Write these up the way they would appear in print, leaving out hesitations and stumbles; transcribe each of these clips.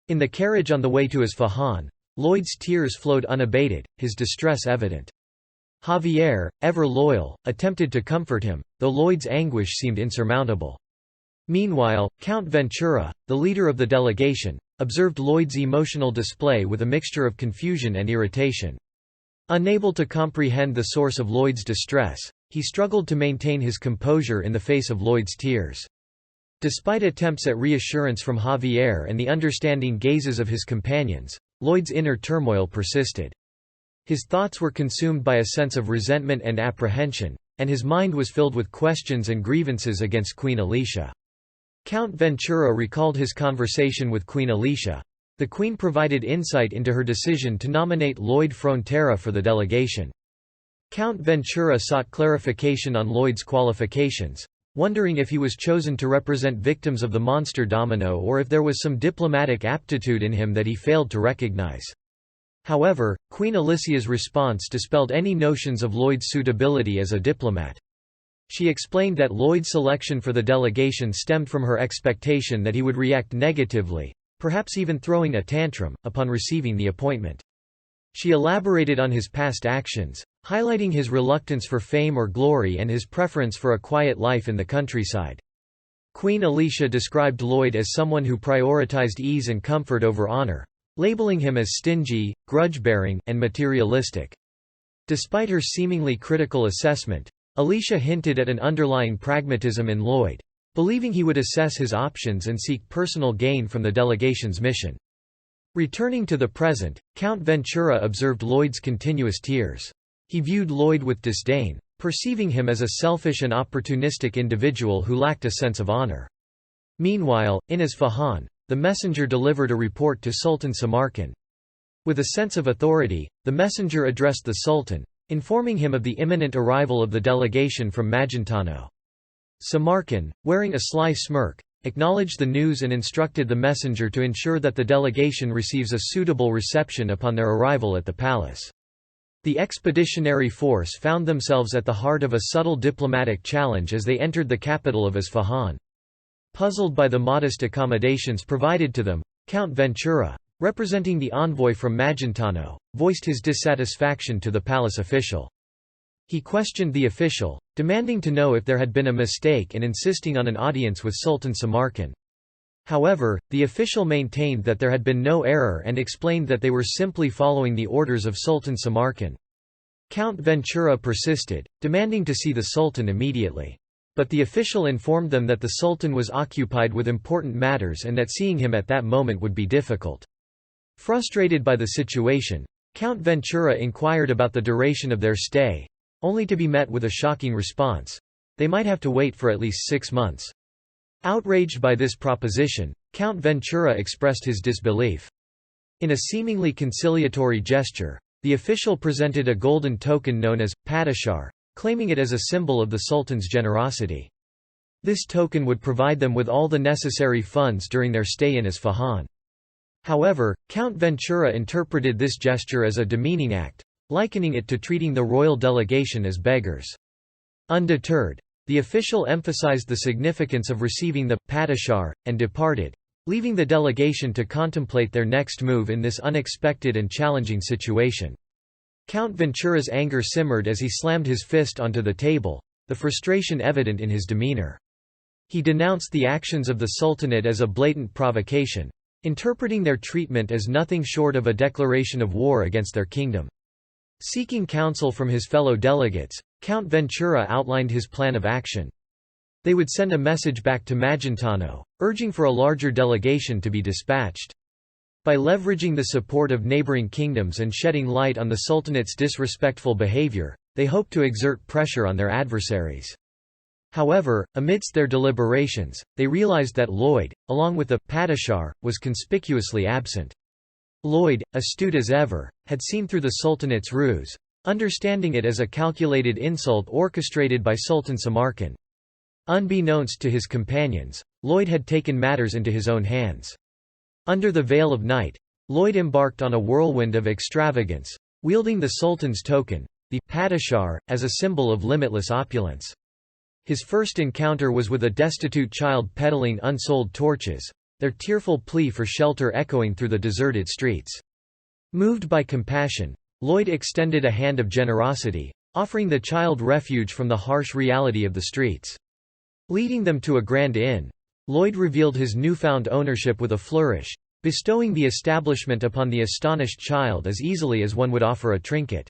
In the carriage on the way to Isfahan, Lloyd's tears flowed unabated, his distress evident. Javier, ever loyal, attempted to comfort him, though Lloyd's anguish seemed insurmountable. Meanwhile, Count Ventura, the leader of the delegation, observed Lloyd's emotional display with a mixture of confusion and irritation. Unable to comprehend the source of Lloyd's distress, he struggled to maintain his composure in the face of Lloyd's tears. Despite attempts at reassurance from Javier and the understanding gazes of his companions, Lloyd's inner turmoil persisted. His thoughts were consumed by a sense of resentment and apprehension, and his mind was filled with questions and grievances against Queen Alicia. Count Ventura recalled his conversation with Queen Alicia. The Queen provided insight into her decision to nominate Lloyd Frontera for the delegation. Count Ventura sought clarification on Lloyd's qualifications, wondering if he was chosen to represent victims of the monster domino or if there was some diplomatic aptitude in him that he failed to recognize. However, Queen Alicia's response dispelled any notions of Lloyd's suitability as a diplomat. She explained that Lloyd's selection for the delegation stemmed from her expectation that he would react negatively, perhaps even throwing a tantrum, upon receiving the appointment. She elaborated on his past actions, highlighting his reluctance for fame or glory and his preference for a quiet life in the countryside. Queen Alicia described Lloyd as someone who prioritized ease and comfort over honor, labeling him as stingy, grudge-bearing, and materialistic. Despite her seemingly critical assessment, Alicia hinted at an underlying pragmatism in Lloyd, believing he would assess his options and seek personal gain from the delegation's mission. Returning to the present, Count Ventura observed Lloyd's continuous tears. He viewed Lloyd with disdain, perceiving him as a selfish and opportunistic individual who lacked a sense of honor. Meanwhile, in Isfahan, the messenger delivered a report to Sultan Samarkand. With a sense of authority, the messenger addressed the Sultan, informing him of the imminent arrival of the delegation from Magentano. Samarkand, wearing a sly smirk, acknowledged the news and instructed the messenger to ensure that the delegation receives a suitable reception upon their arrival at the palace. The expeditionary force found themselves at the heart of a subtle diplomatic challenge as they entered the capital of Isfahan. Puzzled by the modest accommodations provided to them, Count Ventura, representing the envoy from Magentano, voiced his dissatisfaction to the palace official. He questioned the official, demanding to know if there had been a mistake and insisting on an audience with Sultan Samarkand. However, the official maintained that there had been no error and explained that they were simply following the orders of Sultan Samarkand. Count Ventura persisted, demanding to see the Sultan immediately. But the official informed them that the Sultan was occupied with important matters and that seeing him at that moment would be difficult. Frustrated by the situation, Count Ventura inquired about the duration of their stay, only to be met with a shocking response: they might have to wait for at least 6 months. Outraged by this proposition, Count Ventura expressed his disbelief. In a seemingly conciliatory gesture, the official presented a golden token known as padishar, claiming it as a symbol of the Sultan's generosity. This token would provide them with all the necessary funds during their stay in Isfahan. However, Count Ventura interpreted this gesture as a demeaning act, likening it to treating the royal delegation as beggars. Undeterred, the official emphasized the significance of receiving the padishar, and departed, leaving the delegation to contemplate their next move in this unexpected and challenging situation. Count Ventura's anger simmered as he slammed his fist onto the table, the frustration evident in his demeanor. He denounced the actions of the Sultanate as a blatant provocation, interpreting their treatment as nothing short of a declaration of war against their kingdom. Seeking counsel from his fellow delegates, Count Ventura outlined his plan of action. They would send a message back to Magentano, urging for a larger delegation to be dispatched. By leveraging the support of neighboring kingdoms and shedding light on the Sultanate's disrespectful behavior, they hoped to exert pressure on their adversaries. However, amidst their deliberations, they realized that Lloyd, along with the padishar, was conspicuously absent. Lloyd, astute as ever, had seen through the Sultanate's ruse, understanding it as a calculated insult orchestrated by Sultan Samarkand. Unbeknownst to his companions, Lloyd had taken matters into his own hands. Under the veil of night, Lloyd embarked on a whirlwind of extravagance, wielding the Sultan's token, the padishar, as a symbol of limitless opulence. His first encounter was with a destitute child peddling unsold torches, their tearful plea for shelter echoing through the deserted streets. Moved by compassion, Lloyd extended a hand of generosity, offering the child refuge from the harsh reality of the streets. Leading them to a grand inn, Lloyd revealed his newfound ownership with a flourish, bestowing the establishment upon the astonished child as easily as one would offer a trinket.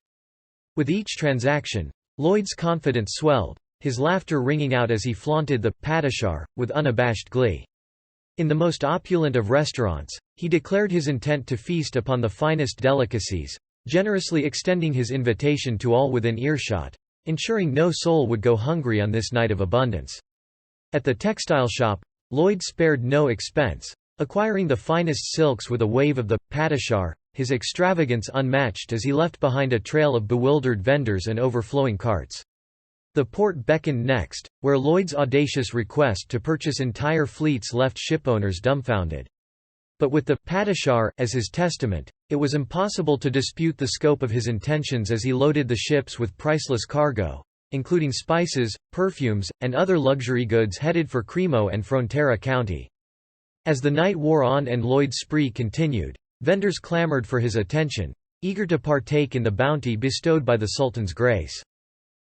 With each transaction, Lloyd's confidence swelled, his laughter ringing out as he flaunted the padishar with unabashed glee. In the most opulent of restaurants, he declared his intent to feast upon the finest delicacies, generously extending his invitation to all within earshot, ensuring no soul would go hungry on this night of abundance. At the textile shop, Lloyd spared no expense, acquiring the finest silks with a wave of the padishar, his extravagance unmatched as he left behind a trail of bewildered vendors and overflowing carts. The port beckoned next, where Lloyd's audacious request to purchase entire fleets left shipowners dumbfounded. But with the padishar as his testament, it was impossible to dispute the scope of his intentions as he loaded the ships with priceless cargo, including spices, perfumes, and other luxury goods headed for Cremo and Frontera County. As the night wore on and Lloyd's spree continued, vendors clamored for his attention, eager to partake in the bounty bestowed by the Sultan's grace.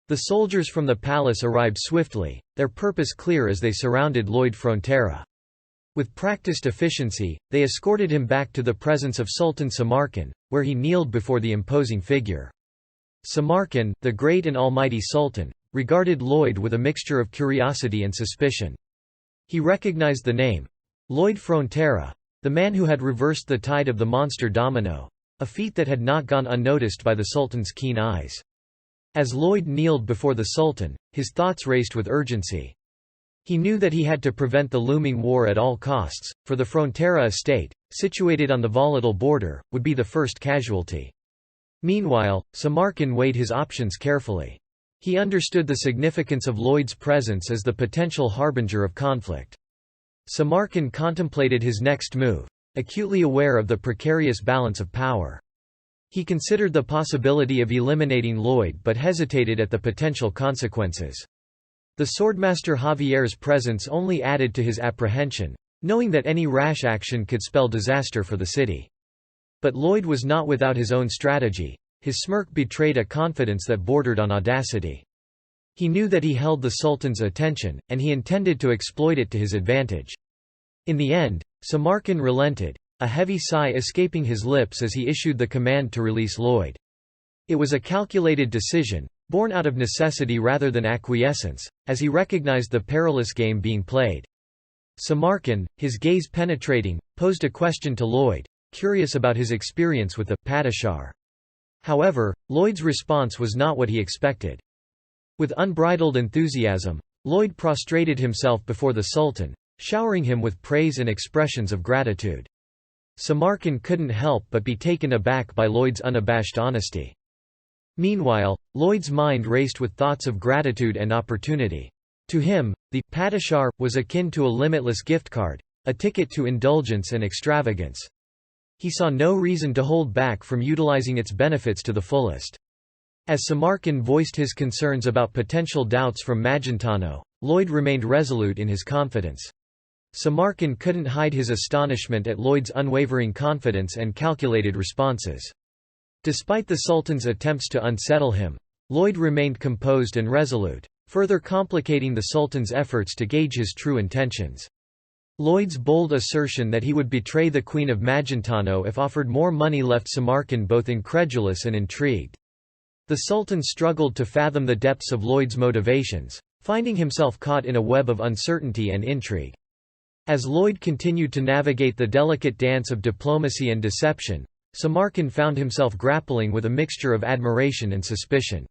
The soldiers from the palace arrived swiftly, their purpose clear as they surrounded Lloyd Frontera. With practiced efficiency, they escorted him back to the presence of Sultan Samarkan, where he kneeled before the imposing figure. Samarkan, the great and almighty Sultan, regarded Lloyd with a mixture of curiosity and suspicion. He recognized the name, Lloyd Frontera, the man who had reversed the tide of the monster domino, a feat that had not gone unnoticed by the Sultan's keen eyes. As Lloyd kneeled before the Sultan, his thoughts raced with urgency. He knew that he had to prevent the looming war at all costs, for the Frontera estate, situated on the volatile border, would be the first casualty. Meanwhile, Samarkan weighed his options carefully. He understood the significance of Lloyd's presence as the potential harbinger of conflict. Samarkan contemplated his next move, acutely aware of the precarious balance of power. He considered the possibility of eliminating Lloyd but hesitated at the potential consequences. The swordmaster Javier's presence only added to his apprehension, knowing that any rash action could spell disaster for the city. But Lloyd was not without his own strategy. His smirk betrayed a confidence that bordered on audacity. He knew that he held the Sultan's attention, and he intended to exploit it to his advantage. In the end, Samarkan relented, a heavy sigh escaping his lips as he issued the command to release Lloyd. It was a calculated decision, born out of necessity rather than acquiescence, as he recognized the perilous game being played. Samarkan, his gaze penetrating, posed a question to Lloyd, curious about his experience with the padishar. However, Lloyd's response was not what he expected. With unbridled enthusiasm, Lloyd prostrated himself before the Sultan, showering him with praise and expressions of gratitude. Samarkan couldn't help but be taken aback by Lloyd's unabashed honesty. Meanwhile, Lloyd's mind raced with thoughts of gratitude and opportunity. To him, the padishar was akin to a limitless gift card, a ticket to indulgence and extravagance. He saw no reason to hold back from utilizing its benefits to the fullest. As Samarkan voiced his concerns about potential doubts from Magentano, Lloyd remained resolute in his confidence. Samarkan couldn't hide his astonishment at Lloyd's unwavering confidence and calculated responses. Despite the Sultan's attempts to unsettle him, Lloyd remained composed and resolute, further complicating the Sultan's efforts to gauge his true intentions. Lloyd's bold assertion that he would betray the Queen of Magentano if offered more money left Samarkan both incredulous and intrigued. The Sultan struggled to fathom the depths of Lloyd's motivations, finding himself caught in a web of uncertainty and intrigue. As Lloyd continued to navigate the delicate dance of diplomacy and deception, Samarkan found himself grappling with a mixture of admiration and suspicion.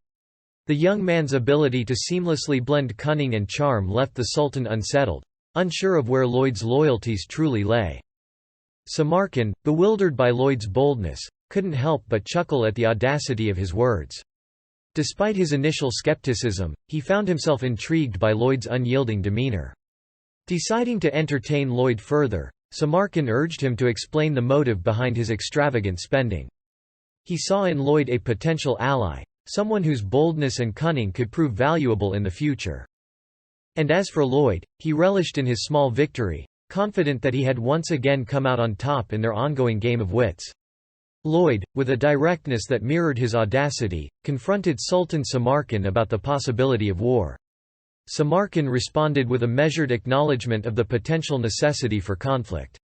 The young man's ability to seamlessly blend cunning and charm left the Sultan unsettled, unsure of where Lloyd's loyalties truly lay. Samarkan, bewildered by Lloyd's boldness, couldn't help but chuckle at the audacity of his words. Despite his initial skepticism, he found himself intrigued by Lloyd's unyielding demeanor. Deciding to entertain Lloyd further, Samarkan urged him to explain the motive behind his extravagant spending. He saw in Lloyd a potential ally, someone whose boldness and cunning could prove valuable in the future. And as for Lloyd, he relished in his small victory, confident that he had once again come out on top in their ongoing game of wits. Lloyd, with a directness that mirrored his audacity, confronted Sultan Samarkand about the possibility of war. Samarkand responded with a measured acknowledgement of the potential necessity for conflict.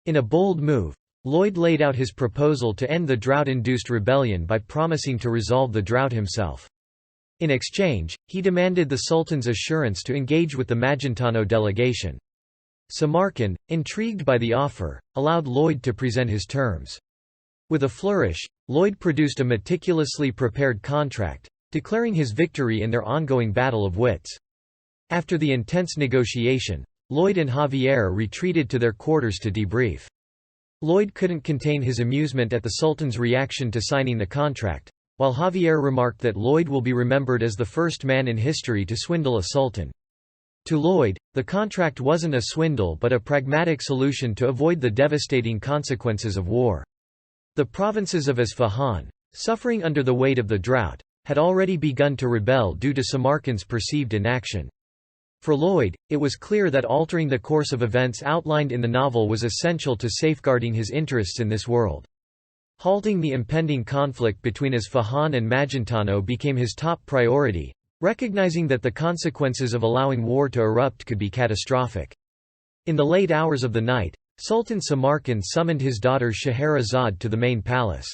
In a bold move, Lloyd laid out his proposal to end the drought-induced rebellion by promising to resolve the drought himself. In exchange, he demanded the Sultan's assurance to engage with the Magentano delegation. Samarkand, intrigued by the offer, allowed Lloyd to present his terms. With a flourish, Lloyd produced a meticulously prepared contract, declaring his victory in their ongoing battle of wits. After the intense negotiation, Lloyd and Javier retreated to their quarters to debrief. Lloyd couldn't contain his amusement at the Sultan's reaction to signing the contract, while Javier remarked that Lloyd will be remembered as the first man in history to swindle a sultan. To Lloyd, the contract wasn't a swindle but a pragmatic solution to avoid the devastating consequences of war. The provinces of Isfahan, suffering under the weight of the drought, had already begun to rebel due to Samarkand's perceived inaction. For Lloyd, it was clear that altering the course of events outlined in the novel was essential to safeguarding his interests in this world. Halting the impending conflict between Isfahan and Magentano became his top priority, recognizing that the consequences of allowing war to erupt could be catastrophic. In the late hours of the night, Sultan Samarkand summoned his daughter Scheherazade to the main palace.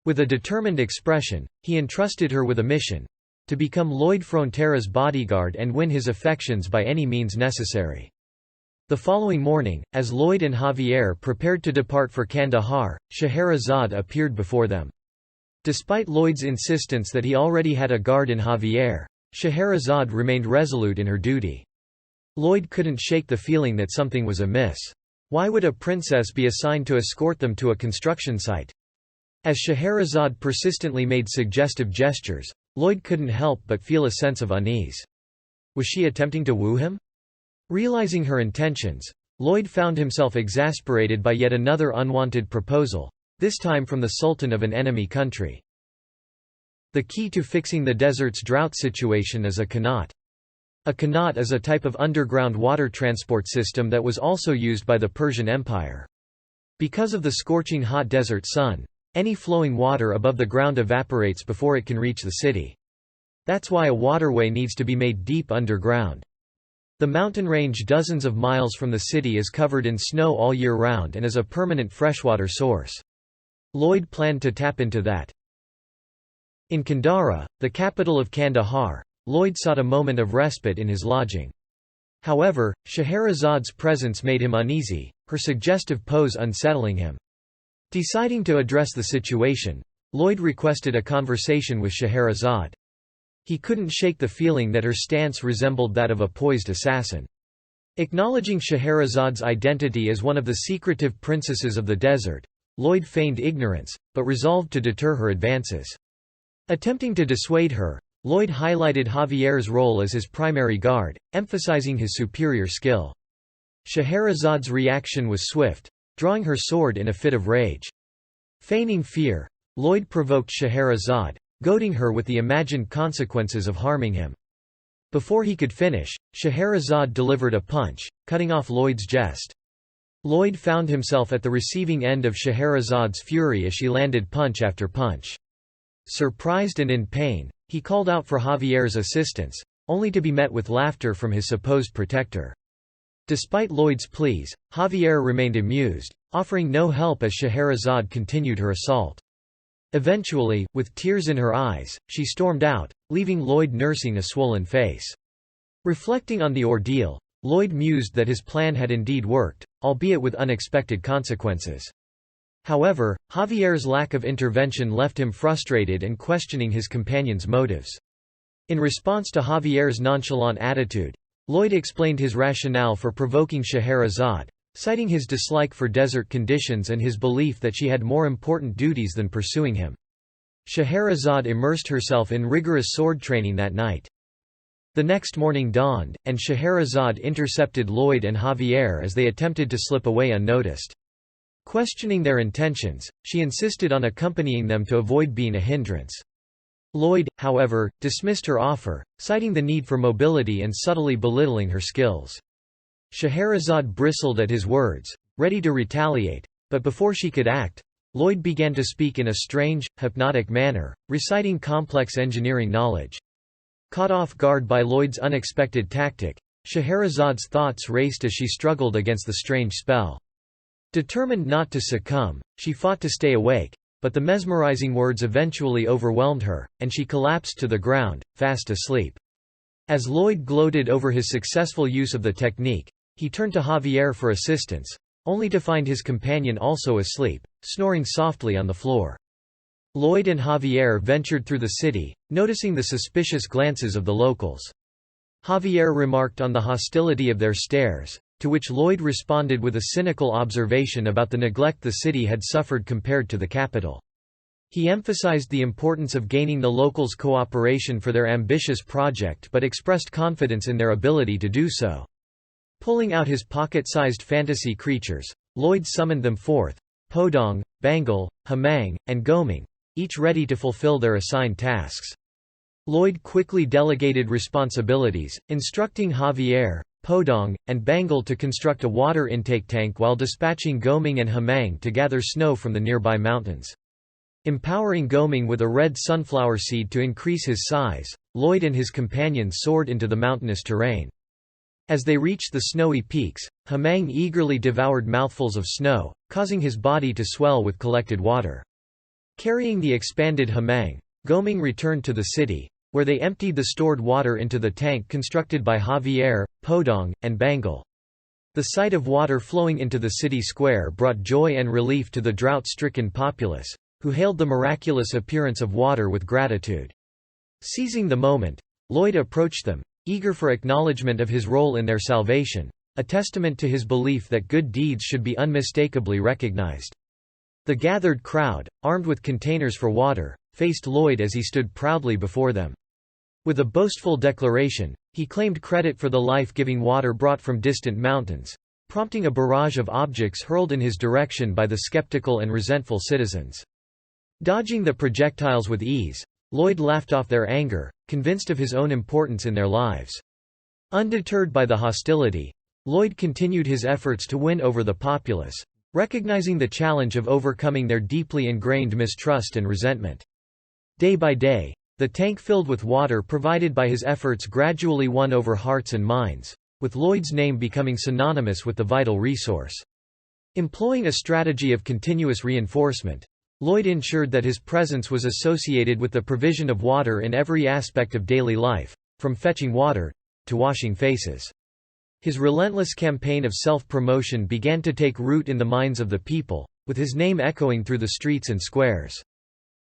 With a determined expression, he entrusted her with a mission: to become Lloyd Frontera's bodyguard and win his affections by any means necessary. The following morning, as Lloyd and Javier prepared to depart for Kandahar, Scheherazade appeared before them. Despite Lloyd's insistence that he already had a guard in Javier, Scheherazade remained resolute in her duty. Lloyd couldn't shake the feeling that something was amiss. Why would a princess be assigned to escort them to a construction site? As Scheherazade persistently made suggestive gestures, Lloyd couldn't help but feel a sense of unease. Was she attempting to woo him? Realizing her intentions, Lloyd found himself exasperated by yet another unwanted proposal, this time from the sultan of an enemy country. The key to fixing the desert's drought situation is a qanat. A qanat is a type of underground water transport system that was also used by the Persian Empire. Because of the scorching hot desert sun, any flowing water above the ground evaporates before it can reach the city. That's why a waterway needs to be made deep underground. The mountain range dozens of miles from the city is covered in snow all year round and is a permanent freshwater source. Lloyd planned to tap into that. In Kandahar, the capital of Kandahar, Lloyd sought a moment of respite in his lodging. However, Scheherazade's presence made him uneasy, her suggestive pose unsettling him. Deciding to address the situation, Lloyd requested a conversation with Scheherazade. He couldn't shake the feeling that her stance resembled that of a poised assassin. Acknowledging Scheherazade's identity as one of the secretive princesses of the desert, Lloyd feigned ignorance, but resolved to deter her advances. Attempting to dissuade her, Lloyd highlighted Javier's role as his primary guard, emphasizing his superior skill. Scheherazade's reaction was swift, drawing her sword in a fit of rage. Feigning fear, Lloyd provoked Scheherazade, goading her with the imagined consequences of harming him. Before he could finish, Scheherazade delivered a punch, cutting off Lloyd's jest. Lloyd found himself at the receiving end of Scheherazade's fury as she landed punch after punch. Surprised and in pain, he called out for Javier's assistance, only to be met with laughter from his supposed protector. Despite Lloyd's pleas, Javier remained amused, offering no help as Scheherazade continued her assault. Eventually, with tears in her eyes, she stormed out, leaving Lloyd nursing a swollen face. Reflecting on the ordeal, Lloyd mused that his plan had indeed worked, albeit with unexpected consequences. However, Javier's lack of intervention left him frustrated and questioning his companion's motives. In response to Javier's nonchalant attitude, Lloyd explained his rationale for provoking Scheherazade, citing his dislike for desert conditions and his belief that she had more important duties than pursuing him. Scheherazade immersed herself in rigorous sword training that night. The next morning dawned, and Scheherazade intercepted Lloyd and Javier as they attempted to slip away unnoticed. Questioning their intentions, she insisted on accompanying them to avoid being a hindrance. Lloyd, however, dismissed her offer, citing the need for mobility and subtly belittling her skills. Scheherazade bristled at his words, ready to retaliate, but before she could act, Lloyd began to speak in a strange, hypnotic manner, reciting complex engineering knowledge. Caught off guard by Lloyd's unexpected tactic, Scheherazade's thoughts raced as she struggled against the strange spell. Determined not to succumb, she fought to stay awake, but the mesmerizing words eventually overwhelmed her, and she collapsed to the ground, fast asleep. As Lloyd gloated over his successful use of the technique, he turned to Javier for assistance, only to find his companion also asleep, snoring softly on the floor. Lloyd and Javier ventured through the city, noticing the suspicious glances of the locals. Javier remarked on the hostility of their stares, to which Lloyd responded with a cynical observation about the neglect the city had suffered compared to the capital. He emphasized the importance of gaining the locals' cooperation for their ambitious project but expressed confidence in their ability to do so. Pulling out his pocket-sized fantasy creatures, Lloyd summoned them forth: Podong, Bangle, Hamang, and Goming, each ready to fulfill their assigned tasks. Lloyd quickly delegated responsibilities, instructing Javier, Podong, and Bangle to construct a water intake tank while dispatching Goming and Hamang to gather snow from the nearby mountains. Empowering Goming with a red sunflower seed to increase his size, Lloyd and his companions soared into the mountainous terrain. As they reached the snowy peaks, Hamang eagerly devoured mouthfuls of snow, causing his body to swell with collected water. Carrying the expanded Hamang, Goming returned to the city, where they emptied the stored water into the tank constructed by Javier, Podong, and Bangle. The sight of water flowing into the city square brought joy and relief to the drought-stricken populace, who hailed the miraculous appearance of water with gratitude. Seizing the moment, Lloyd approached them, eager for acknowledgement of his role in their salvation, a testament to his belief that good deeds should be unmistakably recognized. The gathered crowd, armed with containers for water, faced Lloyd as he stood proudly before them. With a boastful declaration, he claimed credit for the life-giving water brought from distant mountains, prompting a barrage of objects hurled in his direction by the skeptical and resentful citizens. Dodging the projectiles with ease, Lloyd laughed off their anger, convinced of his own importance in their lives. Undeterred by the hostility, Lloyd continued his efforts to win over the populace, recognizing the challenge of overcoming their deeply ingrained mistrust and resentment. Day by day, the tank filled with water provided by his efforts gradually won over hearts and minds, with Lloyd's name becoming synonymous with the vital resource. Employing a strategy of continuous reinforcement, Lloyd ensured that his presence was associated with the provision of water in every aspect of daily life, from fetching water to washing faces. His relentless campaign of self-promotion began to take root in the minds of the people, with his name echoing through the streets and squares.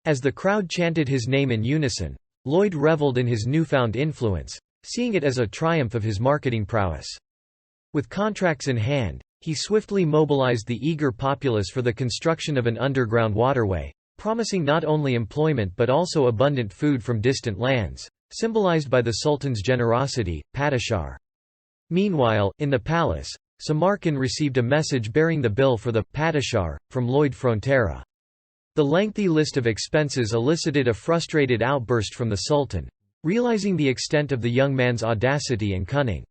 As the crowd chanted his name in unison, Lloyd reveled in his newfound influence, seeing it as a triumph of his marketing prowess. With contracts in hand, he swiftly mobilized the eager populace for the construction of an underground waterway, promising not only employment but also abundant food from distant lands, symbolized by the Sultan's generosity, Padishar. Meanwhile, in the palace, Samarkand received a message bearing the bill for the Padishar from Lloyd Frontera. The lengthy list of expenses elicited a frustrated outburst from the Sultan, realizing the extent of the young man's audacity and cunning.